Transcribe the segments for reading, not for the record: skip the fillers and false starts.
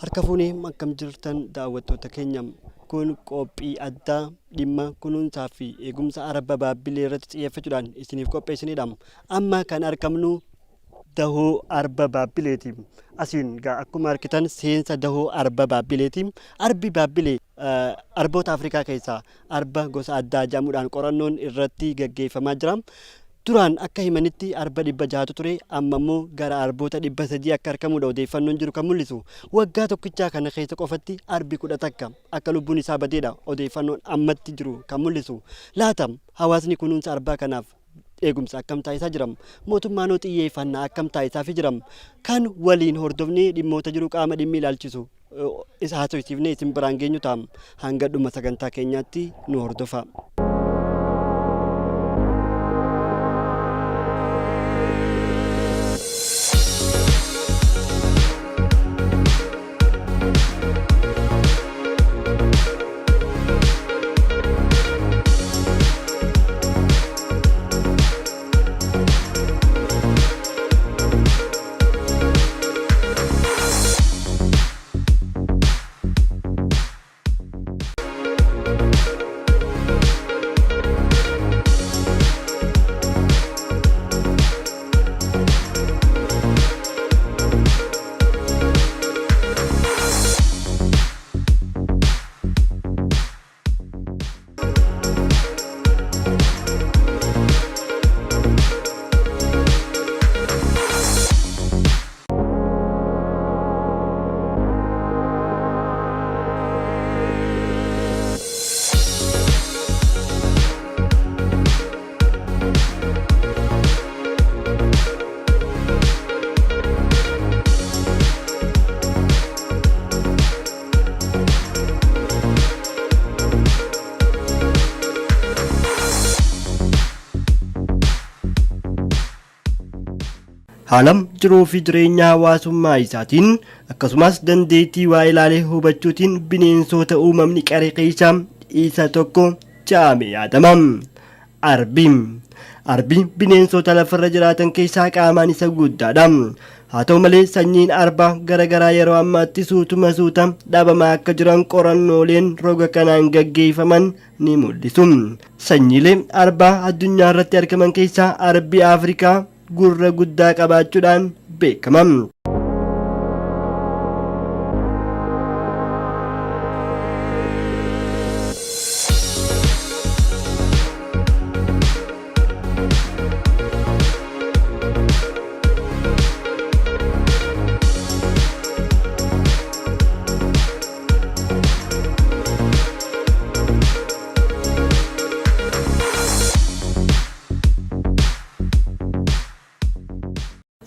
Harka fuunee akkam jirtan daawwattoota keenya kun qophii addaa dhimma kunuunsaa fi eegumsa arba baabbilee irratti xiyyeeffachuudhaan isiniif qopheessinedha. Amma kan argamnu dahoo arba baabbileeti. Asiin akkuma argitan seensa dahoo arba baabbileeti. Arbi baabbilee arboota Afrikaa keessaa arba gosa addaa jedhamuudhaan qorannoon irratti gaggeeffamaa jira. Duraan akka himanitti arba 600 ture, amma immoo gara arboota 300 akka argamudha odeeffannoon jiru kan mul'isu. Waggaa tokkichaa kana keessa qofatti arbi 10 akka lubbuun isaa badeedha odeeffannoon ammatti jiru kan mul'isu. Laata hawaasni kunuunsa arbaa kanaaf eegumsa akkam taasisaa jira? Mootummaan xiyyeeffannaa akkam taasisaa jira? Kan waliin hordofnee dhimmoota jiru qaama dhimmi ilaalchisu isa haasofsiifnee isin biraan geenyu ta'a. Hanga dhuma sagantaa keenyaatti nu hordofa. Haalam jiruu fi jireenya hawaasummaa isaatiin akkasumas dandeettii waa ilaalee hubachuutiin bineensota uumamni qaree keessaa isa tokko jedhamee yaadama. Arbi bineensota lafarra jiraatan keessaa qaamaan isa guddaadha. Haa ta'u malee sanyiin arbaa garaagaraa yeroo ammaatti suutuma dhabamaa akka jiran qorannooleen roga kanaan gaggeeffaman ni mul'isu. Sanyiilee arbaa addunyaa irratti argaman keessaa arbi Afrikaa gurra guddaa qabaachuudhaan beekama.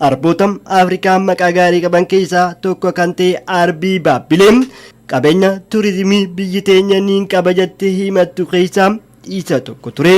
Arboota Afrikaa maqaa gaarii qaban keessaa tokko kan ta'e arbi baabbilee qabeenya turizimii biyyi teenya ni qaba jettee himattu keessaa isa tokko ture.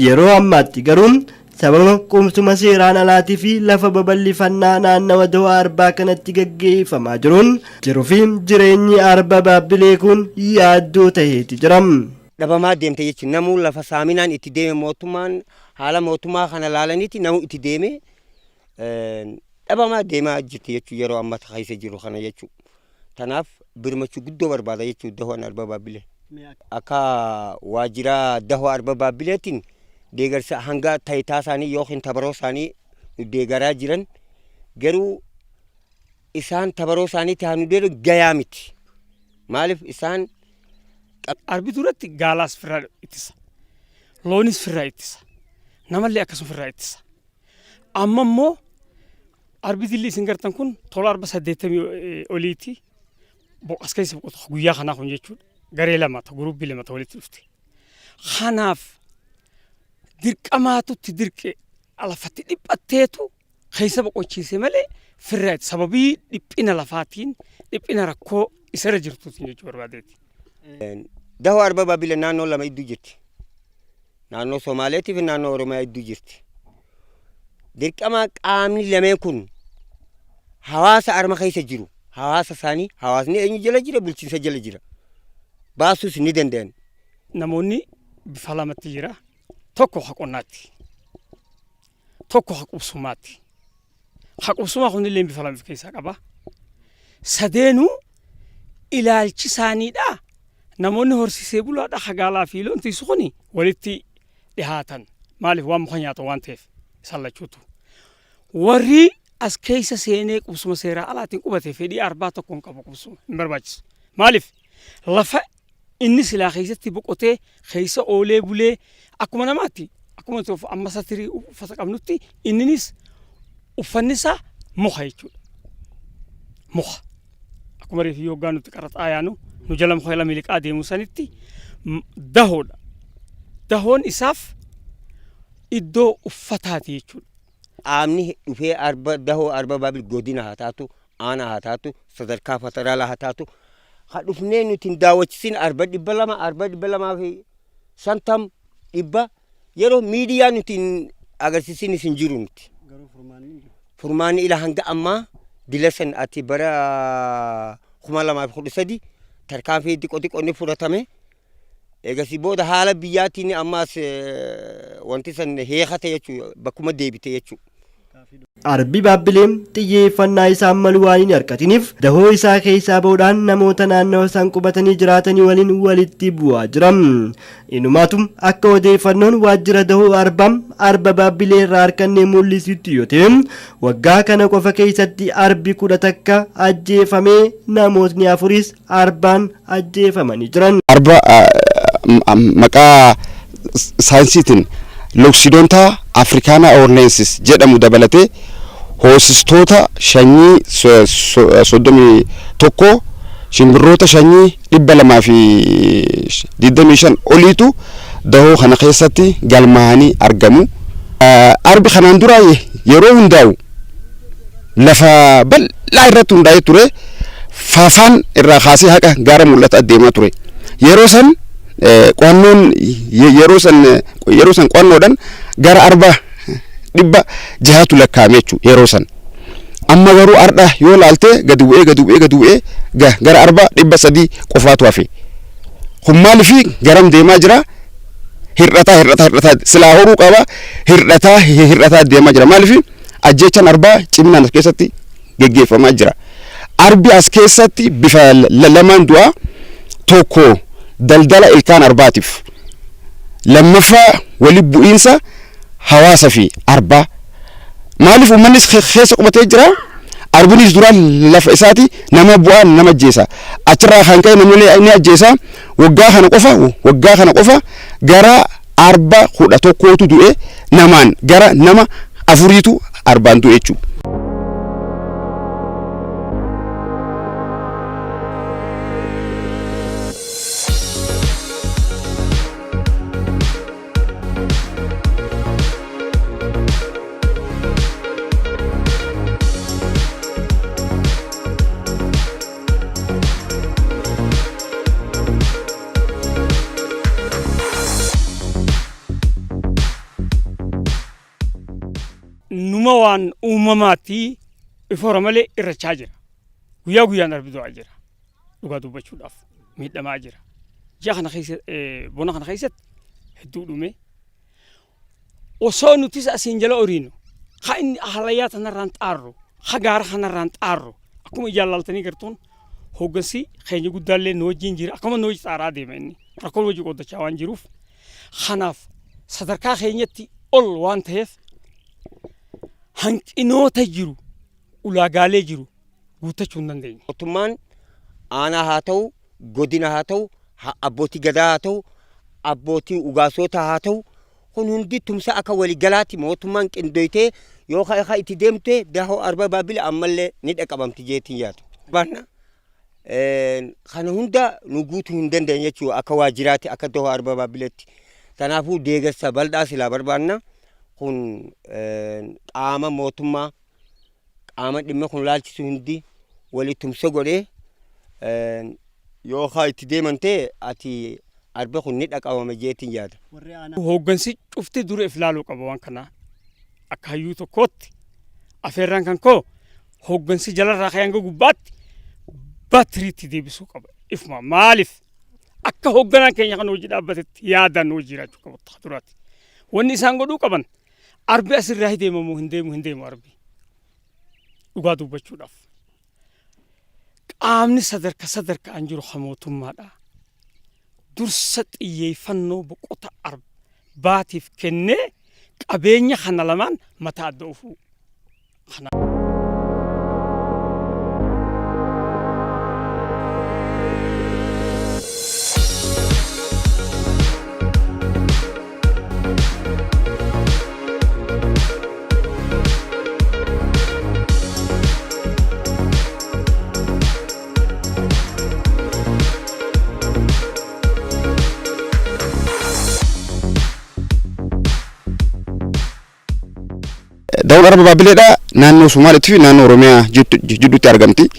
Yeroo ammaatti garuu sababa qubsuma seeraan alaatii fi lafa babal'ifannaa naannawa dahoo arbaa kanatti gaggeeffamaa jiruun jiruu fi jireenyi arba baabbilee kun yaaddoo ta'eeti jira. Dhabamaa deemte jechuun namuu lafa saaminaan itti deeme mootummaan haala mootummaa kana laalaniiti namuu itti deeme dhabamaa deemaa jirti jechuun yeroo amma keessa jiru kana jechuun. Kanaaf birmachuu guddoo barbaada jechuun dahoon arba baabbilee. Akka waajjira dahoo arba baabbileetiin deegarsa hanga taayitaa isaanii yookiin tabaroo isaanii deegaraa jiran garuu isaan tabaroo isaaniitti haa nu deelu gayaa miti. Maaliif isaan arbi duratti gaalaas firraa ittisa, loonis firraa ittisa, namallee akkasuma firraa ittisa. Amma immoo arbi dilli isin gartan kun tola 80 oliiti boqas keessa boqotu guyyaa kanaa kun jechuudha. Garee lama ta'u guruubii lama ta'u walitti dhufte. Kanaaf dirqamaatutti dirqee alafatti dhiphatteetu keessa boqochiise malee firraa sababii dhiphina lafaatiin dhiphina rakkoo isarra jirtuutiin jechuu barbaadeeti. Dahoo arba baabila naannoo lama iddoo jirti. Naannoo Somaaleetii fi naannoo Oromiyaa iddoo jirti. Dirqama qaamni lameen kun hawaasa arma keessa jiru. Hawaasa isaanii hawaasni eenyu jala jira bulchiinsa jala jira. Baasuus ni danda'an. Namoonni bifa lamatti jira. Tokko haqonnaatti. Tokko haqubsumaatti. Haqubsumaa kunillee bifa lama keessaa qaba. Sadeenuu ilaalchi isaaniidha. Namoonni horsiisee bulaadha hagaalaa fi loon tiisu kuni walitti dhihaatan. Maaliif waan muka nyaata waan ta'eef isaan lachuutu. Warri as keessa seenee qubsuma seeraa alaatiin qubate fedhii arbaa tokkoon qabu qubsuma hin barbaachisu. Maaliif lafa inni silaa keessatti boqotee keessa oolee bulee akkuma namaatti akkuma amma satirii uffata qabnutti inninis uffanni isaa muka jechuudha. Muka. Akkuma reefi yookaan nuti qaraxaa yaanu nu jala muka jala miliqaa deemu sanitti dahoodha. Dahoon isaaf iddoo uffataati jechuudha. Qaamni dhufee dahoo arba baabil godina haa taatu aanaa haa taatu sadarkaa federaalaa haa taatu haa dhufnee nuti hin daawwachiisin arba 250 yeroo miidiyaa nuti hin agarsiisin isin jiru nuti. Furmaanni ila hanga ammaa dilasan ati bara 2013 tarkaanfii xiqqoo ni fudhatame. Eegasi booda haala biyyaatiin ammaas wanti san heekate jechuudha bakkuma deebite jechuudha. Arbi baabbileen xiyyeeffannaa isaa malu waan hin argatiniif dahoo isaa keessaa bahuudhaan namoota naannoo isaan qubatanii jiraatanii waliin walitti bu'aa jira. Inumaatum akka odeeffannoon waajjira dahoo arba baabbilee irraa harkannee mul'isutti yoo ta'e waggaa kana qofa keessatti arbi 10 takka ajjeefamee namootni 4 arbaan ajjeefamanii jiran. Arba maqaa saayinsiitiin Loxodonta africana ornensis jedhamu dabalatee hoosistoota shanyii 31 shimbirroota shanyii 225 oliitu dahoo kana keessatti galmaa'anii argamu. Arbi kanaan dura yeroo hundaa'u lafa bal'aa irratti hundaa'ee ture. Faafaan irraa kaasee haqa gaara mul'ata adeemaa ture. Yeroo san qo'annoon yeroo san qo'annoodhaan gara arba 600 lakkaa'ame jechuudha yeroo san. Amma garuu ardha yoo laalte gadi bu'ee gara arba 300 qofaatu hafe. Kun maaliif garam deemaa jira? Hir'ataa silaa horuu qaba hir'ataa deemaa jira. Maaliif ajjechaan arbaa ciminaan as keessatti geggeeffamaa jira. Arbi as keessatti bifa lamaan du'a tokko daldala ilkaan arbaatiif lammaffaa wali bu'iinsa hawaasa fi arbaa. Maaliif uummannis keessa qubatee jira? Arbinis duraan lafa isaati nama bu'aa nama ajjeesa. Achirraa kan ka'e namni ni ajjeesa. Waggaa kana qofa gara arba 11tu du'e namaan gara nama 4tu arbaan du'e jechuudha. Numa waan uumamaatti ifoora malee irrachaa jira. Guyyaa guyyaan arbi du'aa jira. Dhugaa dubbachuudhaaf miidhamaa jira. Ji'a kana keessatti bona kana keessatti hedduu dhume. Osoo nutis asiin jala oriinu haa inni halayyaa tanarraan xaarru haa gaara kanarraan xaarru akkuma jaallatanii gartuun hoggansi keenya guddaallee nu wajjin jira akkuma nu wajji xaaraa deema inni rakkoon wajji qoddachaa waan jiruuf kanaaf sadarkaa keenyatti ol waan ta'eef hanqinoota jiru ulaagaalee jiru guuttachuu hin dandeenye. Mootummaan aanaa haa ta'u godina haa ta'u abbootii gadaa haa ta'u abbootii ugaasota haa ta'u kun hundi tumsa akka waligalaatti mootummaan qindoytee yoo haa itti deemte dahoo arba baabila ammallee ni dhaqabamti jeetiin yaadu. Kana hunda nu guutuu hin dandeenye jechuudha akka waajjiraatti akka dahoo arba baabileetti. Kanaafuu deeggarsa bal'aa silaa barbaanna. Kun qaama mootummaa qaama dhimma kun laalchisu hundi walitti tumsa godhee yoo haa itti deeman ta'e ati arba kun ni dhaqawama jeetiin yaada. Hooggansi cufti dura if laaluu qaba waan kana akka hayyuu tokkootti afeerraan kan koo hooggansi jalarraa hanga gubbaatti baatiriitti deebisuu qaba. Ifuma maaliif akka hoogganaan keenya kan hojii dhaabbatetti yaadaan hojii jiraachuu qabu duraati. Wanni isaan godhuu qaban arbi asirraa deemamu hin deemu arbi. Dhugaa dubbachuudhaaf. Qaamni sadarkaan jiru mootummaadha. Dursa xiyyeeffannoo boqota arbaatiif kennee qabeenya kana lamaan mataa adda oofuu. Dawul arba baabileedha naannoo Somaaliitti fi naannoo Oromiyaa jidduutti argamti.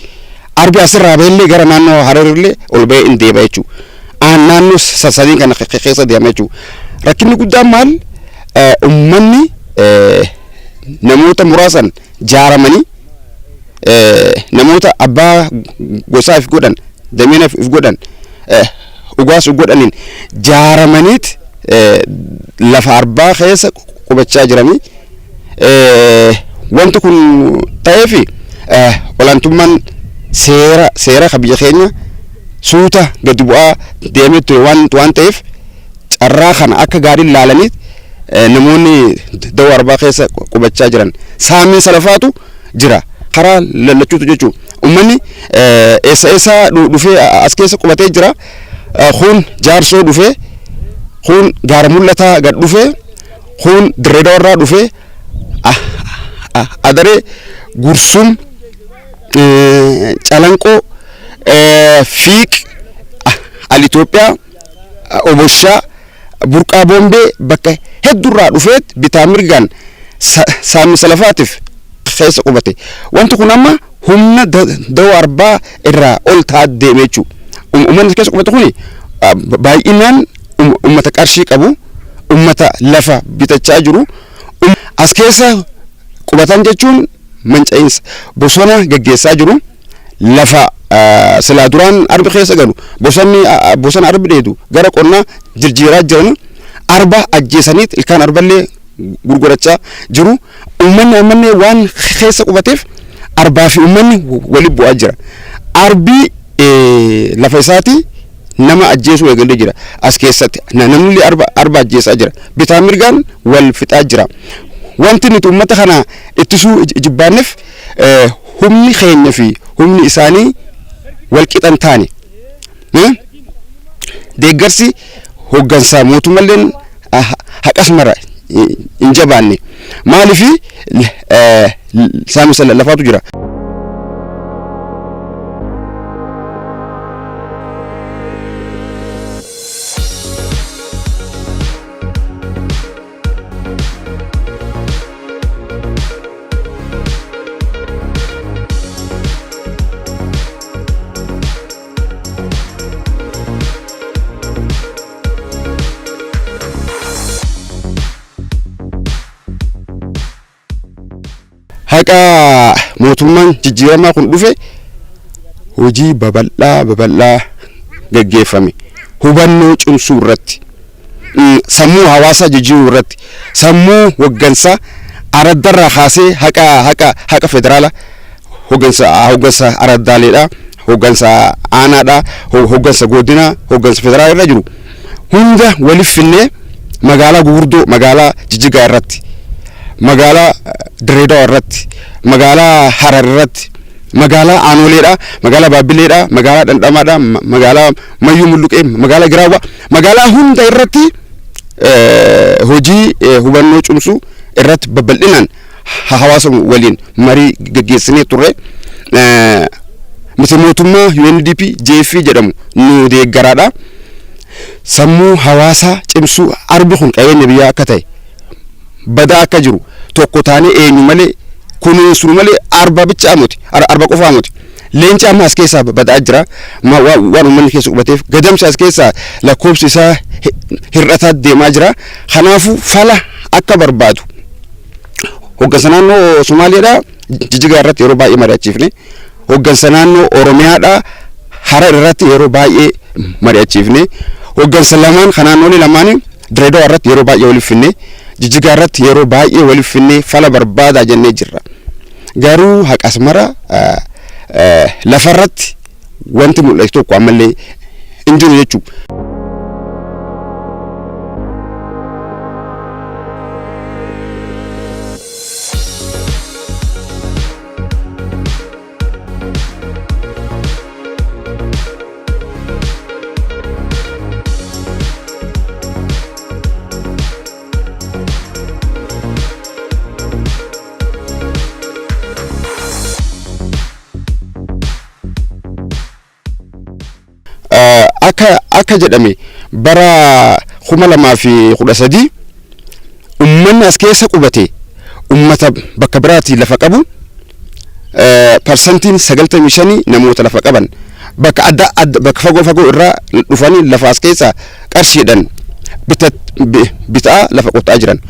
Arbi asirraa beellee gara naannoo Hararillee ol ba'ee hin deebi'a jechuudha. Naannoo sadii kana keessa deema jechuudha. Rakkinni guddaan maal uummanni namoota muraasan jaaramanii namoota abbaa gosaa if godhan dameena if godhan ugaas if godhaniin jaaramaniit lafa arbaa keessa qubachaa jiranii. Wanti kun ta'eefi olaantummaan seera biyya keenya suuta gadi bu'aa deemee ture waan ta'eef carraa kana akka gaariin laalanii namoonni dawoo arbaa keessa qubachaa jiran saamiinsa lafaatu jira karaa lallachuutu jechuudha. Uummanni eessa dhufee as keessa qubatee jira. Kun jaarsoo dhufee kun gaara mul'ataa gad dhufee kun dirree dawarraa dhufee adaree gursum calanqoo fiiq al Itoophiyaa oboshaa burqaa bombee bakka hedduurraa dhufeet bitaa mirgaan saamiinsa lafaatiif keessa qubate. Wanti kun amma humna dawoo arbaa irraa ol ta'aa deemee jechuudha. Uummanni keessa qubate kuni baay'inaan uummata qarshii qabu, uummata lafa bitachaa jiru. As keessa qubatan jechuun manca'iinsa bosona gaggeessaa jiru. Lafa silaa duraan arbi keessa galu bosona arbi dheedu gara qonnaa jijjiiraa jiran arba ajjeesaniit ilkaan arballee gurgurachaa jiru. Uummanni waan keessa qubateef arbaa fi uummanni waliin bu'aa jira. Arbi lafa isaati nama ajjeesuu eegalee jira. As keessatti namni arba ajjeesaa jira. Bitaa mirgaan wal fixaa jira. Wanti nuti uummata kana ittisuu jibbaanneef humni keenya fi humni isaanii wal qixan taane. Deeggarsi hooggansaa mootummalleen haqas mara hin jabaanne. Maaliif saamiinsa lafaatu jira. Haqa mootummaan jijjiiramaa kun dhufe hojii babal'aa gaggeeffame. Hubannoo cimsuu irratti, sammuu hawaasaa jijjiiruu irratti, sammuu hooggansaa araddarraa kaasee haqa federaalaa hooggansa araddaaleedha, hooggansa aanaadha, hooggansa godinaa, hooggansa federaalaa irra jiru hunda waliif finnee magaalaa gurguddoo magaalaa Jijjigaa irratti, magaalaa Dirreedawaa irratti, magaalaa Harar irratti, magaalaa Aanoleedha, magaalaa Baabbileedha, magaalaa Dhandhamaadha, magaalaa Mayyuu Mulluqee, magaalaa Giraawaa, magaalaa hunda irratti hojii hubannoo cimsuu irratti babal'inaan hawaasa waliin marii gaggeessinee turre. Miti mootummaa UNDP JF jedhamu nu deeggaraadha. Sammuu hawaasaa cimsuu arbi kun qabeenya biyyaa akka ta'e badaa akka jiru tokko taanee eenyu malee kunuunsu malee arba bicha amuti arba qofa amuti leenci amma as keessaa badaa jira waan uummanni keessa qubateef gadamsi as keessaa lakkoofsi isaa hir'ataa deemaa jira kanaafu fala akka barbaadu hoggansa naannoo Somaaliyaadha Jijjigaa irratti yeroo baay'ee mari'achiifne hoggansa naannoo Oromiyaadha Harar irratti yeroo baay'ee mari'achiifne hoggansa lamaan kanaannolee lamaanii Direedoo irratti yeroo baay'ee waliif finne Jijjigaa irratti yeroo baay'ee waliif finne fala barbaadaa jennee jirra garuu haqas mara lafarratti wanti mul'atu tokko ammallee hin jiru jechuudha. Akka jedhame bara 2013 ummanni as keessa qubate ummata bakka biraatti lafa qabu persentiin 95 namoota lafa qaban bakka adda bakka fagoo irraa dhufanii lafa as keessa qarshiidhaan bitaa lafa qotaa jiran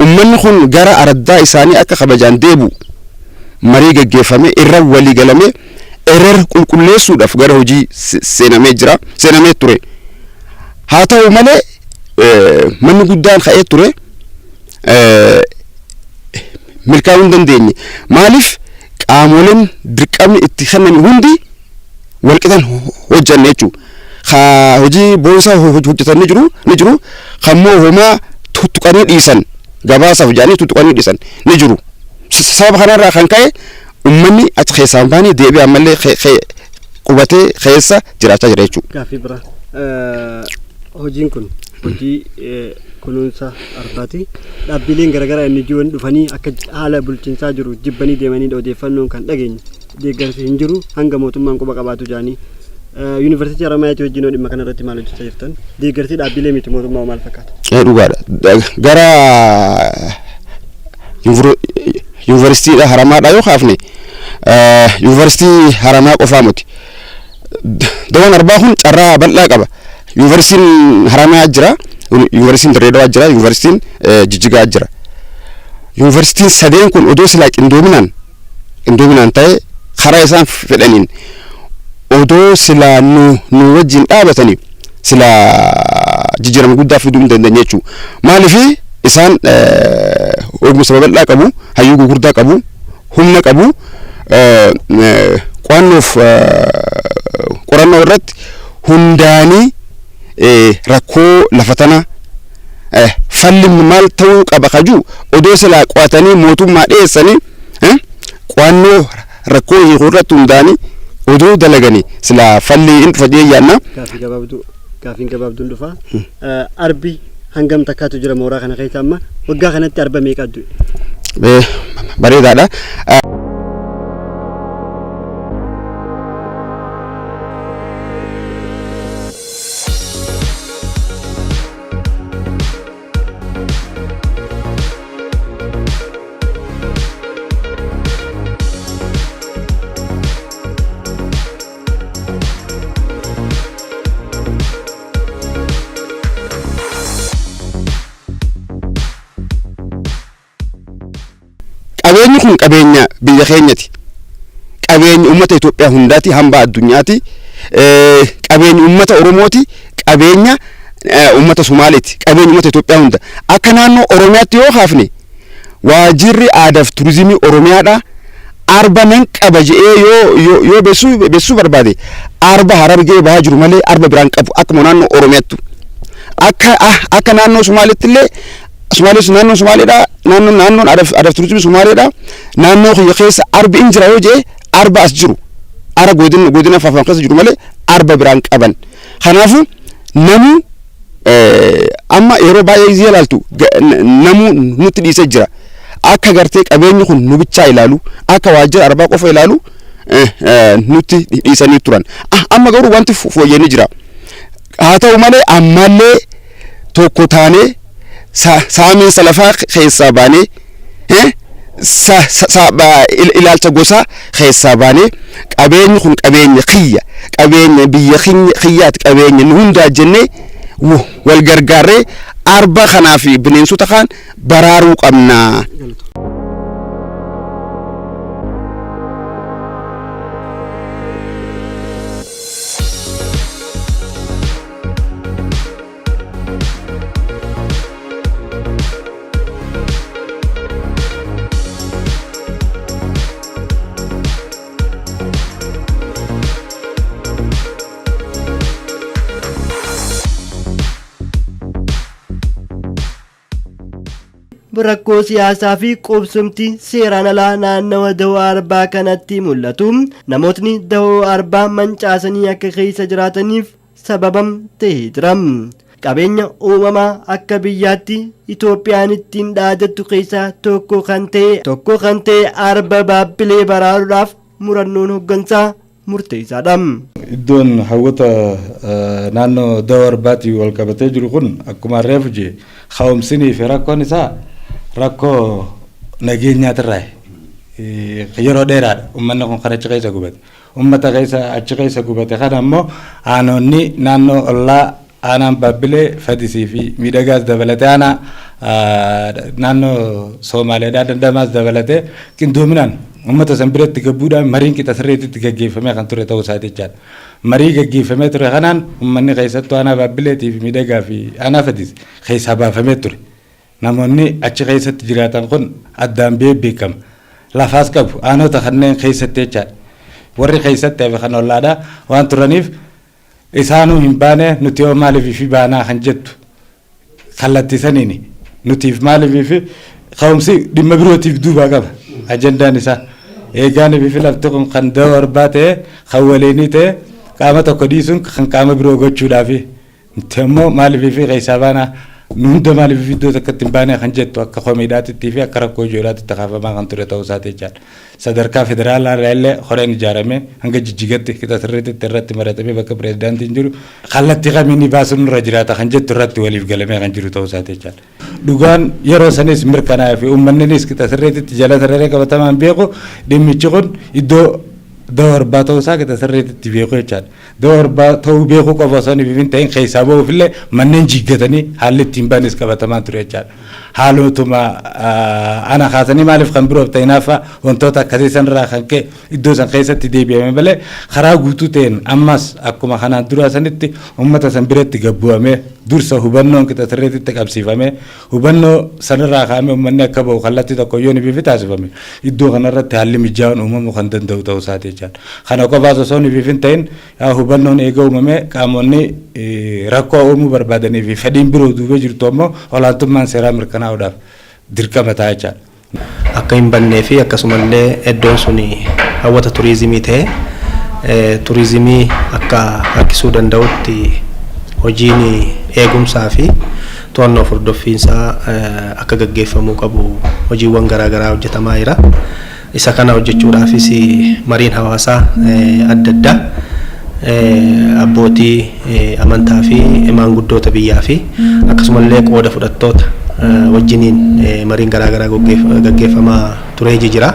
ummanni kun gara araddaa isaanii akka kabajaan deebu marii gaggeeffame irra walii galame erer qulqulleessuudhaaf gara hojii seenamee ture haa ta'u malee manni guddaan ka'ee ture milkaa'uu hin dandeenye maaliif qaamoleen dirqamni itti kenname hundi walqixan hojjanne jechuudha hojii boonsaa hojjetan ni jiru kammoo homaa tuttuqanii dhiisan gabaasaaf jedhanii tuttuqanii dhiisan ni jiru sababa kanarraa kan ka'e ummanni achi keessaan baanii deebi'ee ammallee qubatee keessa jiraachaa jira jechuudha. Gaaffii bira hojiin kun hojii kunuunsa arbaati dhaabbileen garaagaraa inni jiran dhufanii akka haala bulchiinsaa jiru jibbanii deemanii odeeffannoon kan dhageenye deeggarsi hin jiru hanga mootummaan quba qabaatu jaanii yuunivarsiitii Haramaayyaatti wajjin dhimma kana irratti maal hojjechaa jirtan deeggarsi dhaabbilee miti mootummaa maal fakkaata? Dhugaadha gara yuunivarsiitii Haramaadhaa yoo kaafne yuunivarsiitii Haramaa qofaa miti Dawaan Arbaa kun carraa bal'aa qaba yuunivarsiitiin Haramaa jira yuunivarsiitiin Direedoo jira yuunivarsiitiin Jijjigaa jira yuunivarsiitiin sadeen kun odoo silaa qindoominaan ta'e karaa isaan fedhaniin odoo silaa nu wajjin dhaabatanii silaa jijjiirama guddaa fiduu hin dandeenye jechuudha maaliif isaan ogumsa bal'aa qabu hayyuu gurguddaa qabu humna qabu qorannoo irratti hundaanii rakkoo lafa tana falli maal ta'uu qaba kaju odoo silaa qo'atanii mootummaa dhiyeessanii qorannoo rakkoo irratti hundaanii odoo dalaganii silaa falli hin dhufa jeeyyaanna. Gaafiin gabaabduun dhufa arbi hangam takkaatu jira mooraa kana keessa amma waggaa kanatti arba meeqaddu? Bareedaadha. Qabeenyi kun qabeenya biyya keenyati qabeenya ummata Itoophiyaa hundaati hamba addunyaati qabeenya ummata Oromooti qabeenya ummata Somaaliiti qabeenya ummata Itoophiyaa hunda akka naannoo Oromiyaatti yoo kaafne waajirri aadaaf turizimii Oromiyaadha arba nan qaba jedhee yoo beessuu barbaade arba Harargee bahaa jiru malee arba biraan qabu akka naannoo Oromiyaatti akka naannoo Somaaliitti illee Somaaliis naannoo Somaaliidha naannoon aadaaf turizimii Somaaliidha naannoo kiyya keessa arbi injira yoo jee arba as jiru ara godina Afaan keessa jiru malee arba biraan qaban kanaafu namu amma yeroo baay'ee izii ilaaltu namu nutti dhiisee jira akka gartee qabeenyi kun nu bichaa ilaalu akka waajjira arbaa qofa ilaalu nutti dhiisanii turan amma garuu wanti fooyyanii jira haa ta'u malee ammallee tokko taanee saamiinsa lafaa keessaa baanee ilaalcha gosaa keessaa baanee qabeenyi kun qabeenya kiyya qabeenya biyya kiyyaati qabeenya nu hundaa jennee wal gargaarree arba kanaa fi bineensota kaan baraaruu qabna. rakkoo siyaasaa fi qubsumti seeraan alaa naannawa dahoo arbaa kanatti mul'atu namootni dahoo arbaa mancaasanii akka keessa jiraataniif sababam ta'ee jira. Qabeenya uumamaa akka biyyaatti Itoophiyaan ittiin dhaadattu keessaa tokko kan ta'e arba baabbilee baraaruudhaaf murannoon hooggansaa murteessaadha. Iddoon hawwata naannoo dahoo arbaatii wal qabatee jiru kun akkuma reefu jee ka'umsinii fi rakkoon isaa rakkoo nageenyaatirraa yeroo dheeraadha. Uummanni kun kan achi keessa gubate. Uummata achi keessa gubate kana immoo aanonni naannoo ollaa aanaan baabbilee fadisii fi miidhagaas dabalatee aanaa naannoo Somaaliyaa dandamaas dabalatee qindoominaan uummata san biratti gabbuudhaan mariin qixa sirriitti gaggeeffamee kan ture ta'uu isaati jechaadha. Marii gaggeeffamee ture kanaan uummanni keessattuu aanaa baabbileetii fi miidhagaa fi aanaa fadis keessaa baafamee ture. Namoonni achi keessatti jiraatan kun addaan beekama. Lafaas qabu aanota kanneen keessatti jechaadha. Warri keessatti hafe kan ollaadhaa waan turaniif isaanuu hin baane nuti yoo maaliif baanaa kan jettu kallattisaniini nutiif maaliif ka'umsi dhimma birootiif duubaa qaba ajandaan isaa. Eegaaniif lafti kun kan dahoo arbaa ta'e kan waliinii ta'e qaama tokko dhiisuun kan qaama biroo gochuudhaafi nuti immoo maaliif keessaa baanaa nu hunda maaliif iddoo takkatti hin baane kan jettu akka komiidhaatitti fi akka rakkoo ijoolleetti kaafamaa kan ture ta'uu isaati jechaadha. Sadarkaa federaalaa illee horeen ijaarame hanga jijjigatti qixa sirriitti irratti maratamee bakka pireezidaantiin jiru kallattii kamiin baasuun irra jiraata kan jettu irratti waliif galamee kan jiru ta'uu isaati jechaadha. Dhugaan yeroo sanis mirkanaa'ee fi uummanninis qixa sirriitti jala sararee qabatamaan beeku dhimmichi kun iddoo dahoo arbaa ta'uu isaa qixa sirriitti beeku jechaadha. Dahoo arbaa ta'uu beekuu qofa osoo hin ta'in keessaa bahuufillee manneen jiggatanii haalli ittiin baanis qabatamaan ture jechaadha. Haalotuma ana kaasanii maaliif kan biroof ta'inaaf wantoota akkasii sanirraa kan ka'e iddoo san keessatti deebi'ame malee karaa guutuu ta'een ammas akkuma kanaan dura sanitti uummata san biratti gabbu'amee dursa hubannoon qixa sirriitti qabsiifamee hubannoo sanirraa kaa'amee uummanni akka bahu kallattii tokko yoo nifiifi taasifame iddoo kanarratti haalli mijaa'uun uumamuu kan danda'u ta'uu isaati jechaadha. Kana qofaas osoo nifiif hin ta'in hubannoon eega uumamee qaamonni rakkoo uumuu barbaadanii fi fedhiin biroo duubee jirtu ammoo olaantummaan seeraa mirkanaa'uudhaaf dirqama ta'a jechaadha. Akka hin bannee fi akkasumallee iddoon sun hawwata turiizimii ta'e turiizimii akka harkisuu danda'utti hojiin eegumsaa fi to'annoo hordoffiinsaa akka gaggeeffamuu qabu hojiiwwan garaagaraa hojjetamaa jira. Isa kana hojjechuudhaafis mariin hawaasaa adda addaa abbootii amantaa fi maanguddoota biyyaa fi akkasumallee qooda fudhattoota wajjiniin mariin garaagaraa gaggeeffamaa turee jira.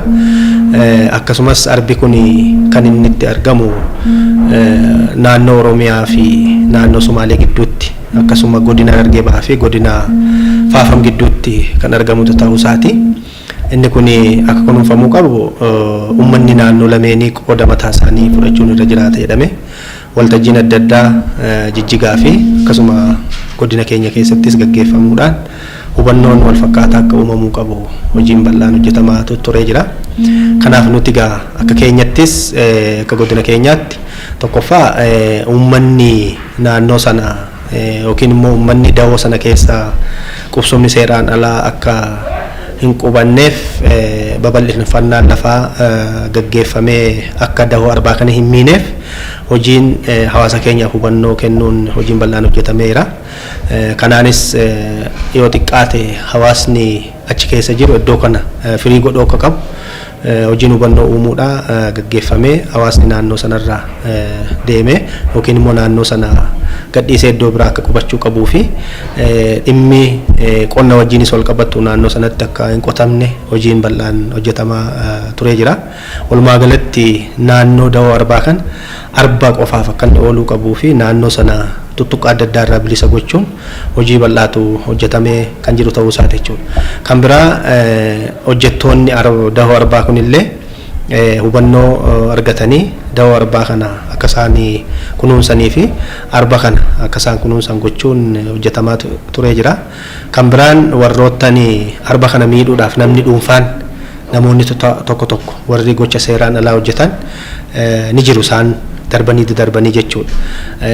Akkasumas arbi kun kan inni itti argamu naannoo Oromiyaa fi naannoo Somaalee gidduutti akkasuma godina Harargee Bahaa fi godina Faafam gidduutti kan argamu ta'uu isaati. Inni kun akka kunuunfamuu qabu uummanni naannoo lameenii qooda mataa isaanii fudhachuun irra jiraata jedhame waltajjiin adda addaa Jijjigaa fi akkasuma godina keenya keessattis gaggeeffamuudhaan hubannoon wal fakkaataa akka uumamuu qabu hojiin bal'aan hojjetamaa turee jira. Kanaaf nuti egaa akka keenyattis akka godina keenyaatti tokkoffaa uummanni naannoo sana yookiin immoo uummanni dahoo sana keessa qubsumni seeraan alaa akka hin qubanneef babal'ifannaan lafaa gaggeeffamee akka dahoo arbaa kana hin miineef hojiin hawaasa keenyaaf hubannoo kennuun hojiin bal'aan hojjetameera. Kanaanis yoo xiqqaate hawaasni achi keessa jiru iddoo kana firii godhuu akka qabu hojiin hubannoo uumuudha gaggeeffamee hawaasni naannoo sanarraa deemee yookiin immoo naannoo sana gadhiisee iddoo biraa akka qubachuu qabuu fi dhimmi qonna wajjinis wal qabatu naannoo sanatti akka hin qotamne hojiin bal'aan hojjetamaa turee jira. Walumaa galatti naannoo dawoo arbaa kan arbaa qofaaf akka inni ooluu qabuu fi naannoo sana tuttuqqaa adda addaa irraa bilisa gochuun hojii bal'aatu hojjetamee kan jiru ta'uu isaati jechuudha. Kan biraa hojjettoonni dawoo arbaa kunillee hubannoo argatanii dawoo arbaa kana akka isaan kunuunsanii fi arba kana akka isaan kunuunsan gochuun hojjetamaa turee jira. Kan biraan warroottan arba kana miidhuudhaaf namni dhuunfaan namoonni tokko warri gocha seeraan alaa hojjetan ni jiru isaan darbanii jechuudha.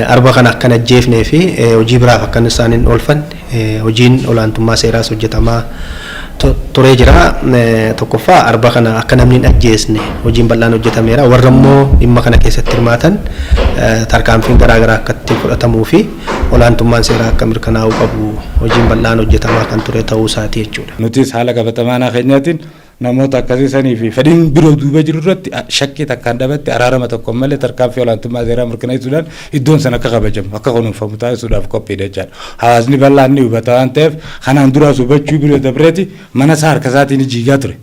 Arba kana akka hin ajjeefnee fi hojii biraaf akka isaan hin oolfanne hojiin olaantummaa seeraas hojjetamaa turee jira. Tokkoffaa arba kana akka namni hin ajjeesne hojiin bal'aan hojjetameera. Warra immoo dhimma kana keessatti hirmaatan tarkaanfiin garaagaraa akka itti fudhatamuu fi olaantummaan seeraa akka mirkanaa'uu qabu hojiin bal'aan hojjetamaa kan ture ta'uu isaati jechuudha. Nutis haala qabatamaa keenyaatiin namoota akkasiisanii fi fedhiin biroo duuba jiru irratti shakkii takkaan dhabatti araarama tokko malee tarkaanfii olaantummaa seeraa mirkaneessuudhaan iddoon sana akka kabajamu akka kunuunfamu taasisuudhaaf qophiidha jechaadha. Hawaasni bal'aan ni hubata waan ta'eef kanaan duraas hubachuu biroo dabreeti mana isaa harka isaatiin jiigaa ture.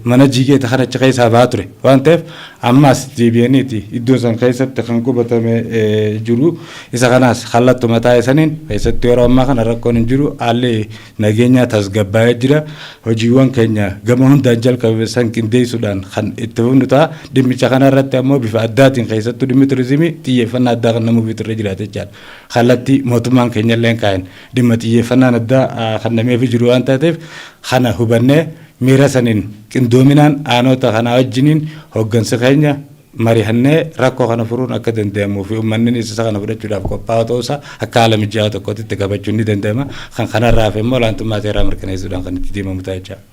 Mana jigee kana achi keessaa ba'aa ture waan ta'eef ammas deebi'aniiti iddoo san keessatti kan qubatame jiru isa kanaas kallattu mataa isaaniin keessatti yeroo ammaa kana rakkoon hin jiru haalli nageenyaa tasgabbaa'ee jira. Hojiiwwan keenya gama hundaan jalqabeessan qindeessuudhaan kan itti fufnu ta'a. Dhimmicha kana irratti ammoo bifa addaatiin keessattuu dhimmi turizimii xiyyeeffannaa addaa kan namuuf irra jiraate jechaadha. Kallattii mootummaan keenya illee kaa'een dhimma xiyyeeffannaan addaa kan nameef jiru waan taateef kana hubannee miira saniin qindoominaan aanota kana wajjiniin hooggansa keenya mari'annee rakkoo kana furuun akka danda'amuu fi uummanni isa kana fudhachuudhaaf qophaa'aa ta'uusaa akka haala mijaa'aa tokkotti itti qabachuun ni danda'ama. Kan kanarraaf immoo olaantummaa seeraa mirkaneessuudhaan kan itti deemamu ta'a jechaadha.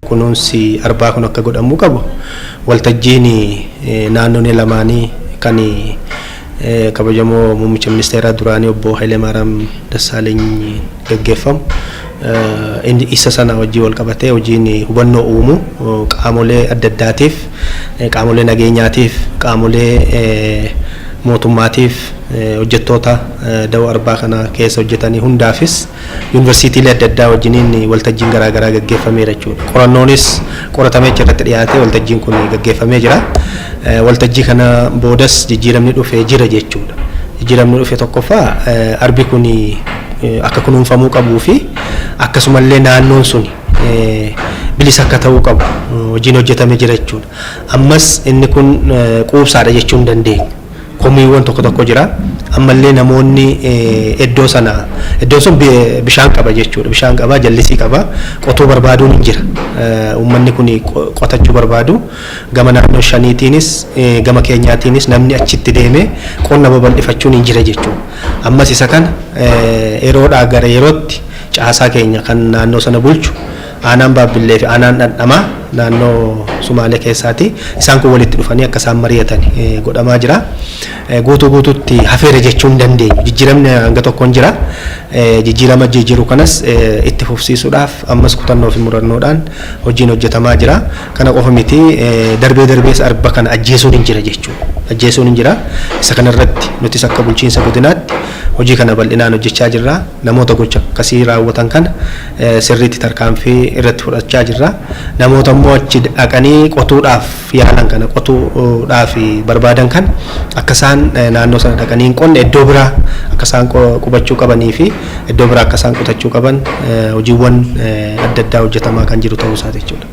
Kunuunsi arbaa kun akka godhamuu qabu waltajjiin naannolee lamaanii kan kabajamoo muummicha ministeeraa duraanii obbo Hayilemaariyaam Dassaaleny gaggeeffamu isa sana hojii wal qabatee hojiin hubannoo uumu qaamolee adda addaatiif qaamolee nageenyaatiif qaamolee mootummaatiif hojjettoota dawoo arbaa kana keessa hojjetanii hundaafis yuunivarsiitiilee adda addaa wajjiniin waltajjiin garaagaraa gaggeeffameera jechuudha. Qorannoonis qoratamee irratti dhiyaatee waltajjiin kun gaggeeffamee jira. Waltajjii kana boodas jijjiiramni dhufee jira jechuudha. Jijjiiramni dhufee tokkoffaa arbi kun akka kunuunfamuu qabuu fi akkasumallee naannoon sun bilisa akka ta'uu qabu hojiin hojjetamee jira jechuudha. Ammas inni kun quubsaadha jechuu hin dandeenyu. Komiiwwan tokko jira. Ammallee namoonni iddoon sun bishaan qaba jechuudha. Bishaan qaba, jallisii qaba, qotuu barbaaduun hin jira. Uummanni kun qotachuu barbaadu gama naannoo shaniitiinis gama keenyaatiinis namni achitti deemee qonna babal'ifachuun hin jira jechuudha. Ammas isa kana yeroodhaa gara yerootti caasaa keenya kan naannoo sana bulchu aanaan Baabbillee fi aanaan Dhandhamaa naannoo Sumaalee keessaati. Isaan kun walitti dhufanii akka isaan mari'atan godhamaa jira. Guutuutti hafeera jechuu hin dandeenyu. Jijjiiramni hanga tokkoon jira. Jijjiirama jijjiiru kanas itti fufsiisuudhaaf ammas kutannoo fi murannoodhaan hojiin hojjetamaa jira. Kana qofa miti darbees arba kana ajjeesuun hin jira jechuudha. Ajjeesuun hin jira. Isa kanarratti nutis akka bulchiinsa godinaatti hojii kana bal'inaan hojjechaa jirra. Namoota gocha akkasii raawwatan kana sirriitti tarkaanfii irratti fudhachaa jirra. Namoota immoo achi dhaqanii qotuudhaaf yaalan kana qotuudhaaf barbaadan kan akka isaan naannoo sana dhaqanii hin qonne iddoo biraa akka isaan qubachuu qabanii fi iddoo biraa akka isaan qotachuu qaban hojiiwwan adda addaa hojjetamaa kan jiru ta'uu isaati jechuudha.